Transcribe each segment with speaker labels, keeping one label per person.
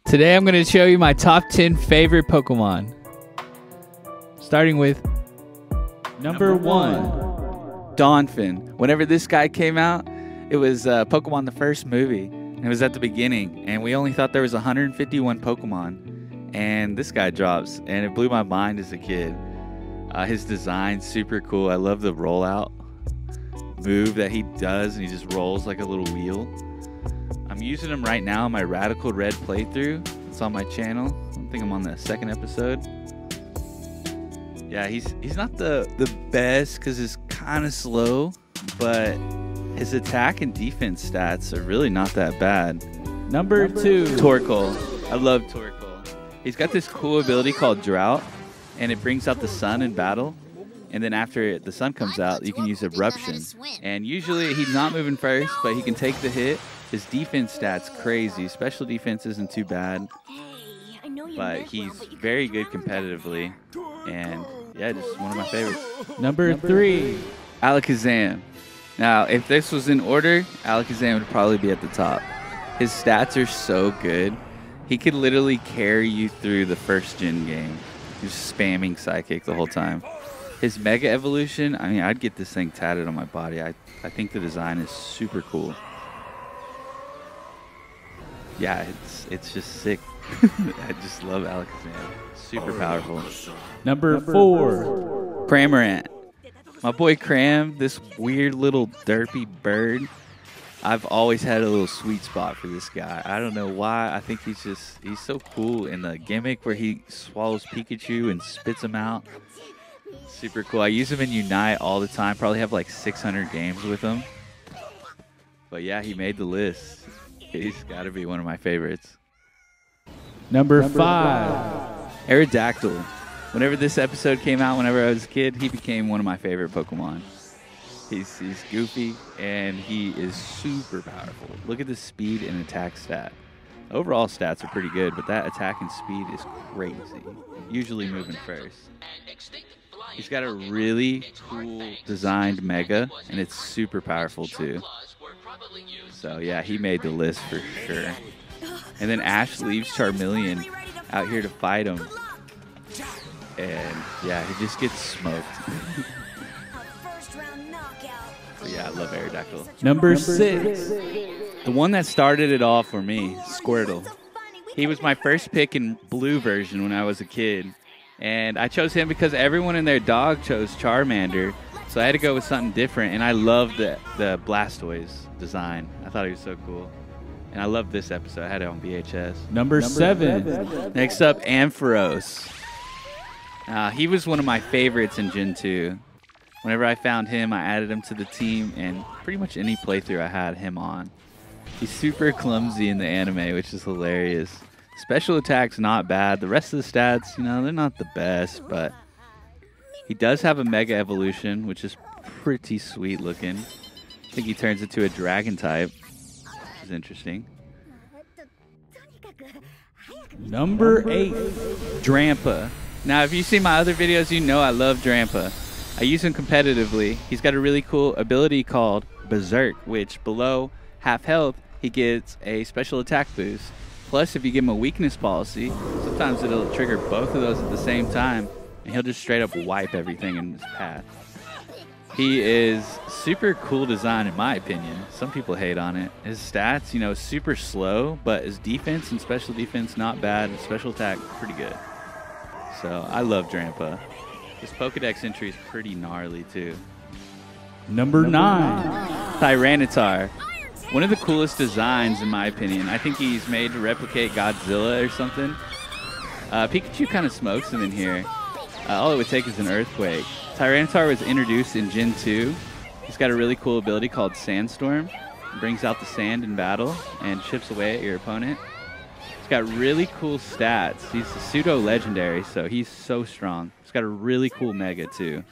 Speaker 1: Today I'm going to show you my top 10 favorite Pokemon. Starting with number 1.
Speaker 2: Donphin. Whenever this guy came out, it was Pokemon the first movie. And it was at the beginning, and we only thought there was 151 Pokemon. And this guy drops, and it blew my mind as a kid. His design's super cool. I love the rollout move that he does, and he just rolls like a little wheel. I'm using him right now in my Radical Red playthrough. It's on my channel. I think I'm on the 2nd episode. Yeah, he's not the best because it's kind of slow, but his attack and defense stats are really not that bad.
Speaker 1: Number 2.
Speaker 2: Torkoal. I love Torkoal. He's got this cool ability called Drought, and it brings out the sun in battle. And then after the sun comes out, you can use Eruption. And usually he's not moving first, but he can take the hit. His defense stats crazy. Special defense isn't too bad, but he's very good competitively. And yeah, just one of my favorites.
Speaker 1: Number 3.
Speaker 2: Alakazam. Now, if this was in order, Alakazam would probably be at the top. His stats are so good. He could literally carry you through the first gen game. Just spamming Psychic the whole time. His Mega Evolution, I mean, I'd get this thing tatted on my body. I think the design is super cool. Yeah, it's just sick. I just love Alakazam. Super powerful.
Speaker 1: Number 4.
Speaker 2: Cramorant. My boy Cram, this weird little derpy bird. I've always had a little sweet spot for this guy. I don't know why. I think he's so cool. And the gimmick where he swallows Pikachu and spits him out. Super cool. I use him in Unite all the time. Probably have like 600 games with him. But yeah, he made the list. He's got to be one of my favorites.
Speaker 1: Number 5.
Speaker 2: Aerodactyl. Whenever this episode came out, whenever I was a kid, he became one of my favorite Pokemon. He's goofy, and he is super powerful. Look at the speed and attack stat. Overall stats are pretty good, but that attack and speed is crazy. Usually moving first. He's got a really cool designed Mega, and it's super powerful too. So yeah, he made the list for sure. And then Ash leaves Charmeleon out here to fight him. And yeah, he just gets smoked. So yeah, I love Aerodactyl.
Speaker 1: Number 6.
Speaker 2: The one that started it all for me, Squirtle. He was my first pick in blue version when I was a kid. And I chose him because everyone and their dog chose Charmander. So I had to go with something different. And I loved the Blastoise design. I thought he was so cool. And I love this episode. I had it on VHS.
Speaker 1: Number 7.
Speaker 2: Next up, Ampharos. He was one of my favorites in Gen 2. Whenever I found him, I added him to the team, and pretty much any playthrough I had him on. He's super clumsy in the anime, which is hilarious. Special attack's not bad. The rest of the stats, you know, they're not the best, but he does have a Mega Evolution, which is pretty sweet looking. I think he turns into a Dragon type, which is interesting.
Speaker 1: Number 8.
Speaker 2: Drampa. Now, if you see my other videos, you know I love Drampa. I use him competitively. He's got a really cool ability called Berserk, which below half health, he gets a special attack boost. Plus, if you give him a weakness policy, sometimes it'll trigger both of those at the same time, and he'll just straight up wipe everything in his path. He is super cool design, in my opinion. Some people hate on it. His stats, you know, super slow, but his defense and special defense, not bad. Special attack, pretty good. So, I love Drampa. His Pokedex entry is pretty gnarly, too.
Speaker 1: Number 9.
Speaker 2: Tyranitar. One of the coolest designs, in my opinion. I think he's made to replicate Godzilla or something. Pikachu kind of smokes him in here. All it would take is an Earthquake. Tyranitar was introduced in Gen 2. He's got a really cool ability called Sandstorm. It brings out the sand in battle and chips away at your opponent. He's got really cool stats. He's a pseudo-legendary, so he's so strong. He's got a really cool Mega, too.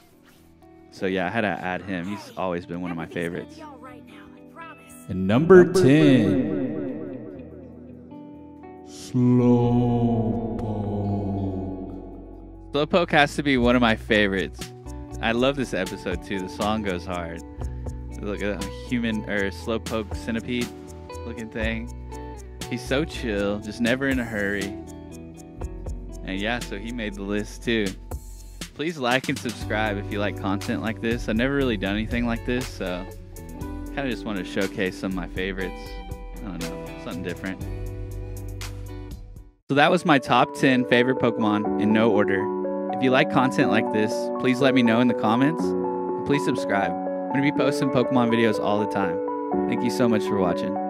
Speaker 2: So, yeah, I had to add him. He's always been one of my favorites.
Speaker 1: And number 10. Slowpoke.
Speaker 2: Slowpoke has to be one of my favorites. I love this episode, too. The song goes hard. Look at a human or Slowpoke centipede looking thing. He's so chill, just never in a hurry. And yeah, so he made the list too. Please like and subscribe if you like content like this. I've never really done anything like this, so kind of just want to showcase some of my favorites. I don't know, something different. So that was my top 10 favorite Pokemon in no order. If you like content like this, please let me know in the comments. And please subscribe. I'm going to be posting Pokemon videos all the time. Thank you so much for watching.